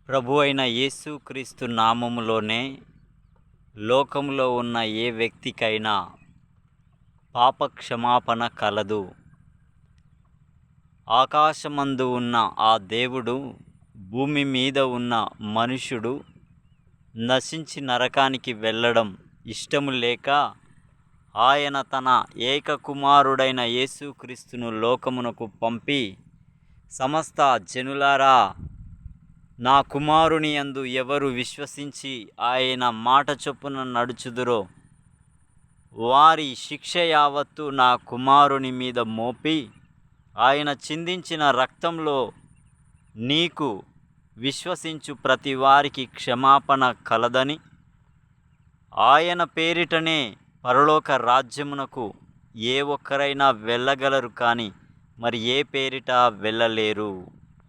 ప్రభు అయిన యేసుక్రీస్తు నామములోనే లోకములో ఉన్న ఏ వ్యక్తికైనా పాప క్షమాపణ కలదు. ఆకాశమందు ఉన్న ఆ దేవుడు భూమి మీద ఉన్న మనుష్యుడు నశించి నరకానికి వెళ్ళడం ఇష్టము లేక ఆయన తన ఏకకుమారుడైన యేసుక్రీస్తును లోకమునకు పంపి, సమస్త జనులారా, నా కుమారుని యందు ఎవరు విశ్వసించి ఆయన మాట చొప్పున నడుచుదురో వారి శిక్ష యావత్తు నా కుమారుని మీద మోపి, ఆయన చిందించిన రక్తంలో నీకు విశ్వసించు ప్రతి వారికి క్షమాపణ కలదని, ఆయన పేరిటనే పరలోక రాజ్యమునకు ఏ ఒక్కరైనా వెళ్ళగలరు, కానీ మరి ఏ పేరిట వెళ్ళలేరు.